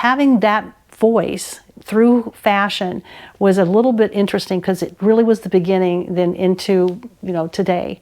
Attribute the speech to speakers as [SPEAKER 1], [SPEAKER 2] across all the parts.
[SPEAKER 1] having that voice through fashion was a little bit interesting because it really was the beginning then into, today.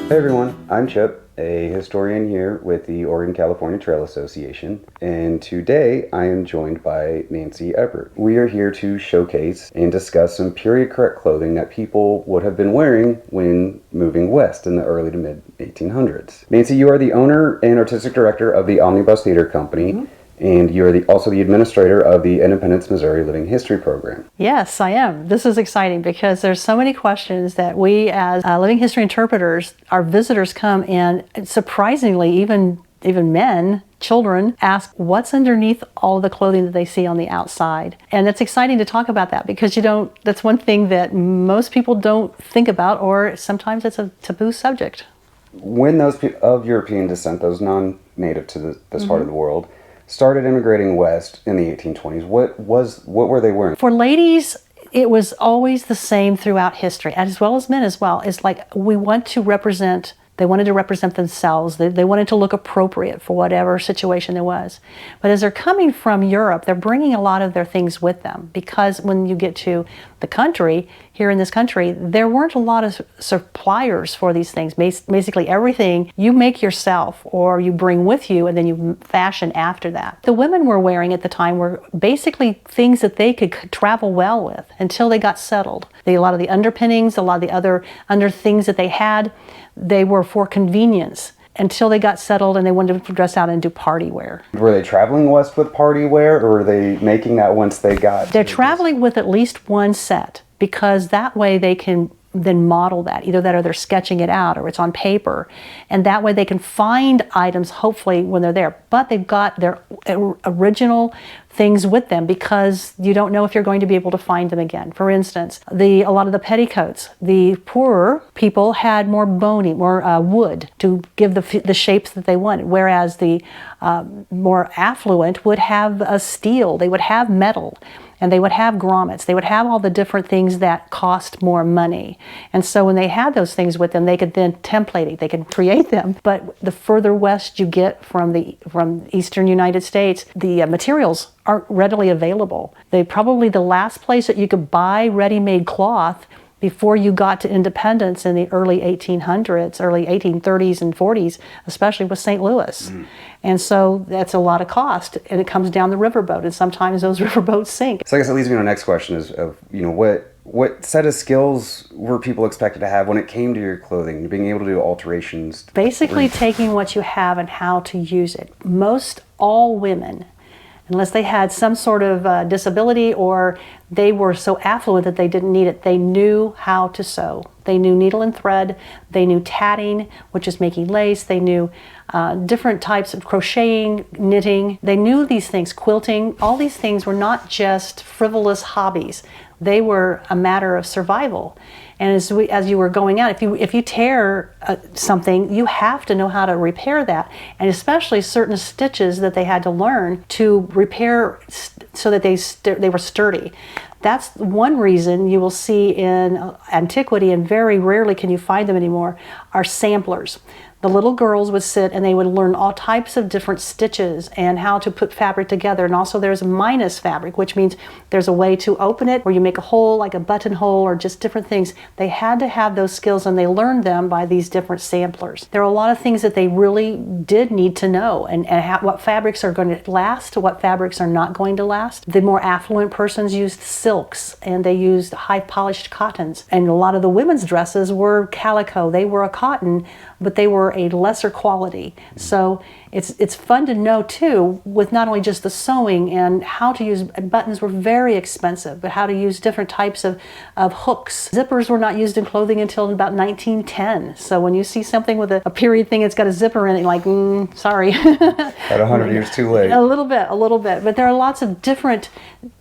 [SPEAKER 2] Hey everyone, I'm Chip, a historian here with the Oregon-California Trail Association, and today I am joined by Nancy Eppert. We are here to showcase and discuss some period-correct clothing that people would have been wearing when moving west in the early to mid-1800s. Nancy, you are the owner and artistic director of the Omnibus Theater Company. Mm-hmm. And you're also the administrator of the Independence, Missouri Living History Program.
[SPEAKER 1] Yes, I am. This is exciting because there's so many questions that we as living history interpreters, our visitors come and surprisingly, even men, children, ask what's underneath all of the clothing that they see on the outside. And it's exciting to talk about that because that's one thing that most people don't think about, or sometimes it's a taboo subject.
[SPEAKER 2] When those of European descent, those non-native to this part of the world, started immigrating west in the 1820s, what were they wearing?
[SPEAKER 1] For ladies, it was always the same throughout history, as well as men as well. It's like they wanted to represent themselves. They wanted to look appropriate for whatever situation there was. But as they're coming from Europe, they're bringing a lot of their things with them, because when you get to the country, here in this country, there weren't a lot of suppliers for these things. Basically everything you make yourself or you bring with you and then you fashion after that. The women were wearing at the time were basically things that they could travel well with until they got settled. A lot of the underpinnings, a lot of the other under things that they had, they were for convenience until they got settled and they wanted to dress out and do party wear.
[SPEAKER 2] Were they traveling west with party wear, or were they making that once they got?
[SPEAKER 1] They're traveling with at least one set, because that way they can then model that. Either that or they're sketching it out or it's on paper. And that way they can find items hopefully when they're there. But they've got their original things with them because you don't know if you're going to be able to find them again. For instance, a lot of the petticoats, the poorer people had more bony, more wood to give the shapes that they wanted, whereas the more affluent would have steel, they would have metal, and they would have grommets. They would have all the different things that cost more money. And so when they had those things with them, they could then template it, they could create them. But the further west you get from eastern United States, the materials aren't readily available. Probably the last place that you could buy ready-made cloth before you got to independence in the early 1800s, early 1830s and 40s, especially was St. Louis. Mm. And so that's a lot of cost, and it comes down the riverboat, and sometimes those riverboats sink.
[SPEAKER 2] So I guess that leads me to the next question is, what set of skills were people expected to have when it came to your clothing, being able to do alterations?
[SPEAKER 1] Basically taking what you have and how to use it. Most all women, unless they had some sort of disability or they were so affluent that they didn't need it, they knew how to sew. They knew needle and thread, they knew tatting, which is making lace, they knew different types of crocheting, knitting. They knew these things, quilting. All these things were not just frivolous hobbies. They were a matter of survival. And as you were going out, if you tear something, you have to know how to repair that, and especially certain stitches that they had to learn to repair so that they were sturdy. That's one reason you will see in antiquity, and very rarely can you find them anymore, are samplers. The little girls would sit and they would learn all types of different stitches and how to put fabric together. And also there's a minus fabric, which means there's a way to open it where you make a hole, like a buttonhole, or just different things. They had to have those skills, and they learned them by these different samplers. There are a lot of things that they really did need to know, and what fabrics are going to last, what fabrics are not going to last. The more affluent persons used silks, and they used high polished cottons. And a lot of the women's dresses were calico. They were a cotton, but they were a lesser quality. So it's fun to know too, with not only just the sewing and how to use buttons were very expensive, but how to use different types of hooks. Zippers were not used in clothing until about 1910. So when you see something with a period thing that's got a zipper in it, you're like, sorry.
[SPEAKER 2] About 100 years too late.
[SPEAKER 1] A little bit. But there are lots of different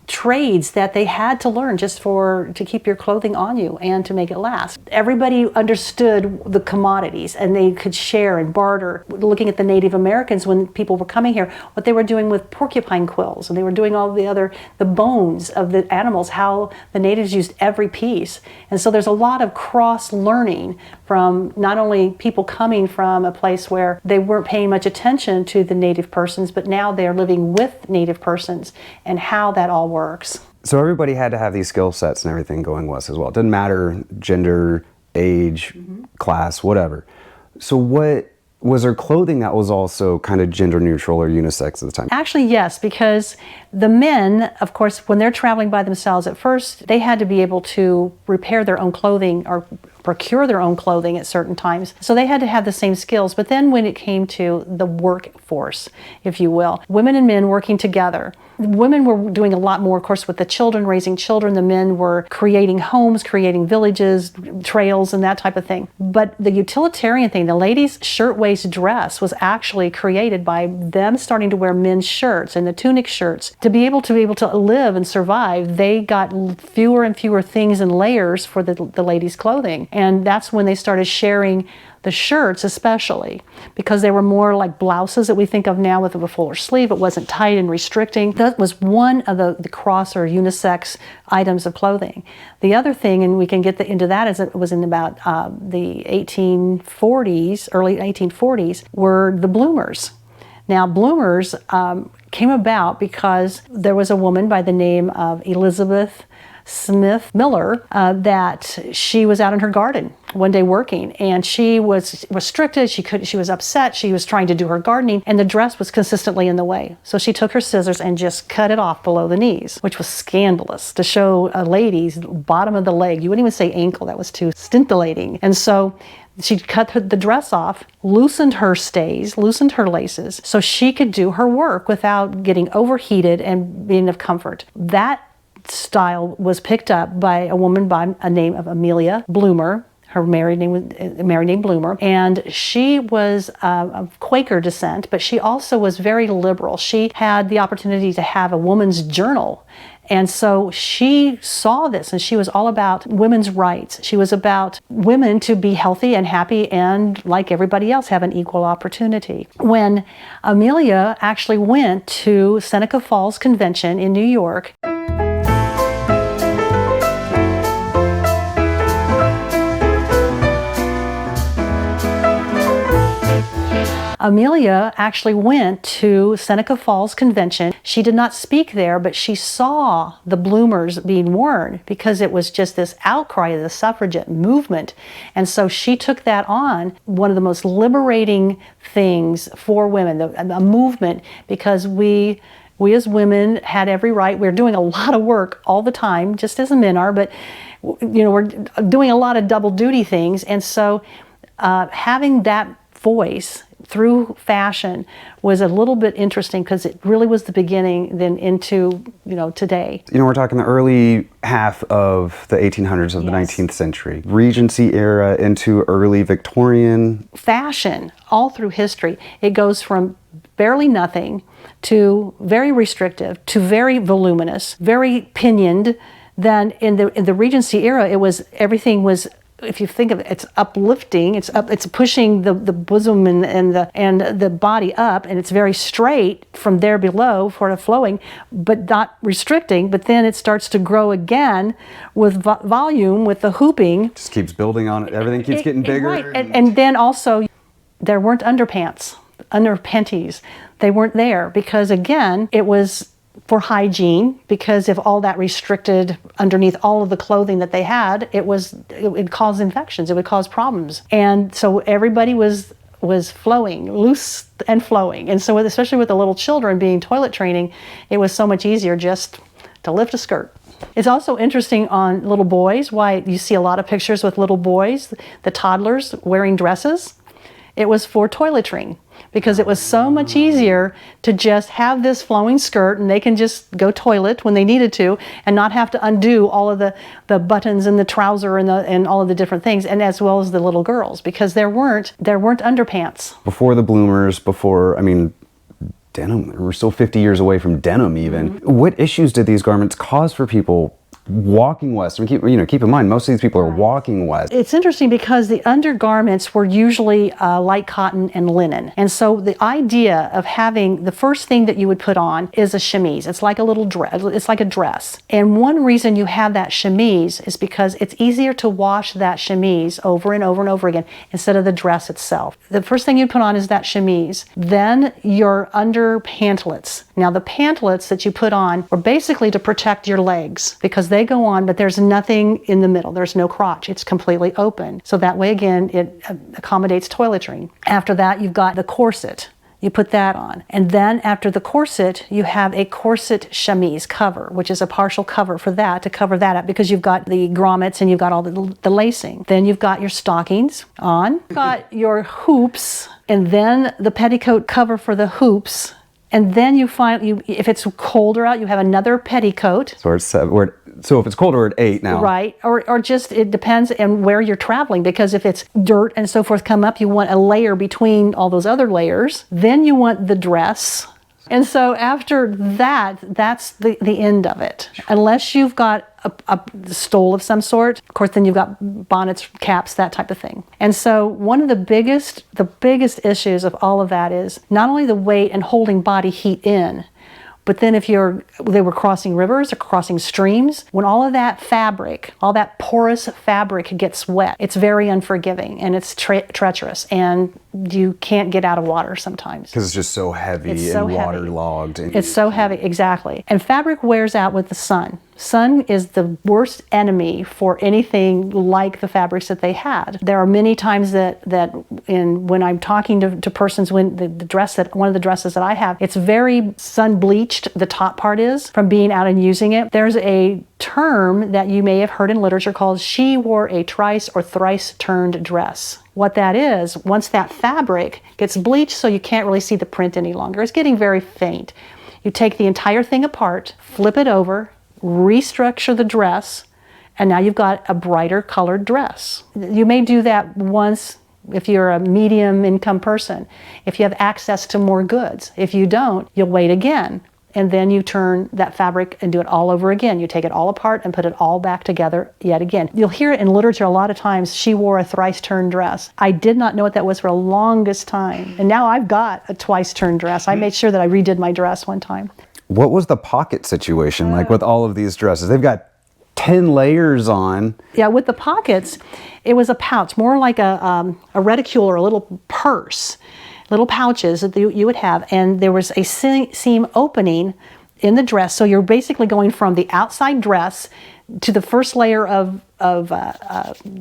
[SPEAKER 1] trades that they had to learn just to keep your clothing on you and to make it last. Everybody understood the commodities, and they could share and barter. Looking at the Native Americans when people were coming here, what they were doing with porcupine quills, and they were doing all the bones of the animals, how the natives used every piece. And so there's a lot of cross learning from not only people coming from a place where they weren't paying much attention to the Native persons, but now they're living with Native persons and how that all works.
[SPEAKER 2] So everybody had to have these skill sets and everything going west as well. It didn't matter gender, age, class, whatever. So what was there clothing that was also kind of gender neutral or unisex at the time?
[SPEAKER 1] Actually, yes, because the men, of course, when they're traveling by themselves at first, they had to be able to repair their own clothing or procure their own clothing at certain times. So they had to have the same skills. But then when it came to the workforce, if you will, women and men working together, women were doing a lot more, of course, with the children, raising children. The men were creating homes, creating villages, trails, and that type of thing. But the utilitarian thing, the ladies' shirtwaist dress was actually created by them starting to wear men's shirts and the tunic shirts. To be able to live and survive, they got fewer and fewer things and layers for the ladies' clothing. And that's when they started sharing the shirts, especially because they were more like blouses that we think of now with a fuller sleeve. It wasn't tight and restricting. That was one of the cross or unisex items of clothing. The other thing, and we can get into that, is it was in about the 1840s, early 1840s, were the bloomers. Now, bloomers came about because there was a woman by the name of Elizabeth Smith Miller that she was out in her garden one day working, and she was restricted. She was upset. She was trying to do her gardening, and the dress was consistently in the way. So she took her scissors and just cut it off below the knees, which was scandalous to show a lady's bottom of the leg. You wouldn't even say ankle. That was too scintillating. And so she cut the dress off, loosened her stays, loosened her laces, so she could do her work without getting overheated and being of comfort. That style was picked up by a woman by a name of Amelia Bloomer. Her married name was Bloomer, and she was of Quaker descent, but she also was very liberal. She had the opportunity to have a woman's journal, and so she saw this, and she was all about women's rights. She was about women to be healthy and happy and, like everybody else, have an equal opportunity. When Amelia actually went to Seneca Falls Convention in New York, Amelia actually went to Seneca Falls Convention. She did not speak there, but she saw the bloomers being worn because it was just this outcry of the suffragette movement. And so she took that on, one of the most liberating things for women, a movement, because we as women had every right. We're doing a lot of work all the time, just as the men are, but we're doing a lot of double duty things. And so having that voice through fashion was a little bit interesting because it really was the beginning then into, today.
[SPEAKER 2] We're talking the early half of the 1800s of the 19th century, Regency era into early Victorian.
[SPEAKER 1] Fashion, all through history, it goes from barely nothing to very restrictive to very voluminous, very pinioned. Then in the Regency era, everything was, if you think of it, it's uplifting, it's pushing the bosom and the body up, and it's very straight from there below for the flowing, but not restricting. But then it starts to grow again with volume, with the hooping.
[SPEAKER 2] Just keeps building on it. Everything keeps getting bigger.
[SPEAKER 1] Right. And then also, there weren't underpants, panties. They weren't there because, again, it was for hygiene, because if all that restricted underneath all of the clothing that they had, it would cause infections, it would cause problems. And so everybody was flowing, loose and flowing. And so especially with the little children being toilet training, it was so much easier just to lift a skirt. It's also interesting on little boys, why you see a lot of pictures with little boys, the toddlers wearing dresses. It was for toiletring, because it was so much easier to just have this flowing skirt and they can just go toilet when they needed to and not have to undo all of the buttons and the trouser and all of the different things, and as well as the little girls, because there weren't underpants.
[SPEAKER 2] Before the bloomers, denim, we're still 50 years away from denim even. Mm-hmm. What issues did these garments cause for people walking west. I mean, keep in mind, most of these people are walking west.
[SPEAKER 1] It's interesting because the undergarments were usually light cotton and linen. And so the idea of having the first thing that you would put on is a chemise. It's like a little dress. It's like a dress. And one reason you have that chemise is because it's easier to wash that chemise over and over and over again instead of the dress itself. The first thing you put on is that chemise. Then your under pantalets. Now the pantalets that you put on are basically to protect your legs because they go on, but there's nothing in the middle. There's no crotch. It's completely open. So that way, again, it accommodates toiletry. After that, you've got the corset. You put that on. And then after the corset, you have a corset chemise cover, which is a partial cover for that, to cover that up because you've got the grommets and you've got all the lacing. Then you've got your stockings on. You've got your hoops, and then the petticoat cover for the hoops. And then if it's colder out, you have another petticoat.
[SPEAKER 2] So if it's colder, we're at 8 now.
[SPEAKER 1] Right, or just, it depends on where you're traveling, because if it's dirt and so forth come up, you want a layer between all those other layers. Then you want the dress. And so after that, that's the end of it. Unless you've got a stole of some sort, of course, then you've got bonnets, caps, that type of thing. And so one of the biggest issues of all of that is not only the weight and holding body heat in, but then if they were crossing rivers or crossing streams, when all of that fabric, all that porous fabric gets wet, it's very unforgiving and it's treacherous, and you can't get out of water sometimes.
[SPEAKER 2] Because it's just so heavy and waterlogged.
[SPEAKER 1] It's so heavy, exactly. And fabric wears out with the sun. Sun is the worst enemy for anything like the fabrics that they had. There are many times when I'm talking to persons, when one of the dresses that I have, it's very sun bleached, the top part is, from being out and using it. There's a term that you may have heard in literature called "she wore a thrice or thrice turned dress." What that is, once that fabric gets bleached so you can't really see the print any longer, it's getting very faint. You take the entire thing apart, flip it over, restructure the dress, and now you've got a brighter colored dress. You may do that once if you're a medium income person, if you have access to more goods. If you don't, you'll wait again. And then you turn that fabric and do it all over again. You take it all apart and put it all back together yet again. You'll hear it in literature a lot of times, "she wore a thrice-turned dress." I did not know what that was for the longest time. And now I've got a twice-turned dress. I made sure that I redid my dress one time.
[SPEAKER 2] What was the pocket situation like with all of these dresses? They've got 10 layers on.
[SPEAKER 1] Yeah, with the pockets, it was a pouch, more like a reticule or a little purse. Little pouches that you would have, and there was a seam opening in the dress, so you're basically going from the outside dress to the first layer of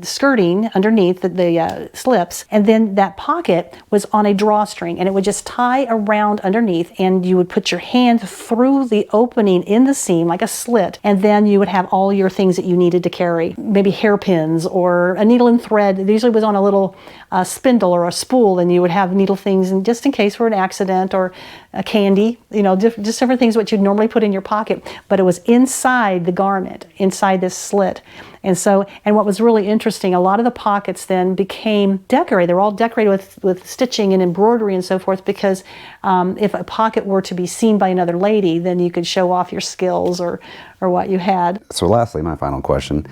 [SPEAKER 1] skirting underneath the slips, and then that pocket was on a drawstring, and it would just tie around underneath, and you would put your hand through the opening in the seam like a slit, and then you would have all your things that you needed to carry, maybe hairpins or a needle and thread. It usually was on a little spindle or a spool, and you would have needle things, and just in case for an accident, or a candy, just different things what you'd normally put in your pocket, but it was inside the garment, inside this slit. And what was really interesting, a lot of the pockets then became decorated. They were all decorated with stitching and embroidery and so forth, because if a pocket were to be seen by another lady, then you could show off your skills or what you had.
[SPEAKER 2] So lastly, my final question.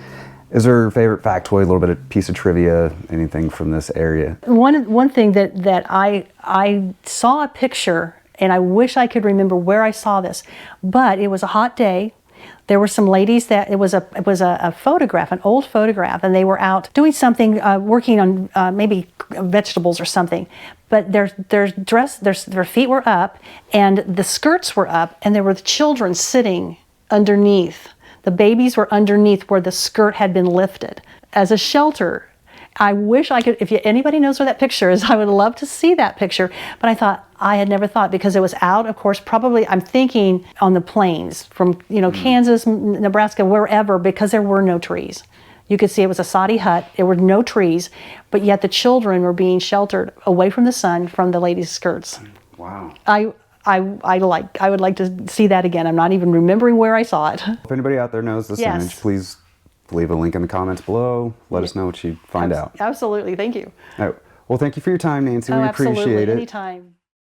[SPEAKER 2] Is there a favorite factoid, a little bit of piece of trivia, anything from this area?
[SPEAKER 1] One thing that I saw a picture, and I wish I could remember where I saw this, but it was a hot day. There were some ladies that it was a photograph, an old photograph, and they were out doing something, working on maybe vegetables or something. But their feet were up, and the skirts were up, and there were the children sitting underneath. The babies were underneath where the skirt had been lifted as a shelter. I wish I could, if anybody knows where that picture is, I would love to see that picture. But I had never thought, because it was out, of course, probably, I'm thinking on the plains from, Kansas, Nebraska, wherever, because there were no trees. You could see it was a soddy hut. There were no trees, but yet the children were being sheltered away from the sun from the ladies' skirts.
[SPEAKER 2] Wow.
[SPEAKER 1] I would like to see that again. I'm not even remembering where I saw it.
[SPEAKER 2] If anybody out there knows this image, please leave a link in the comments below. Let us know what you find out.
[SPEAKER 1] Absolutely. Thank you.
[SPEAKER 2] All right. Well, thank you for your time, Nancy. We appreciate it.
[SPEAKER 1] Anytime.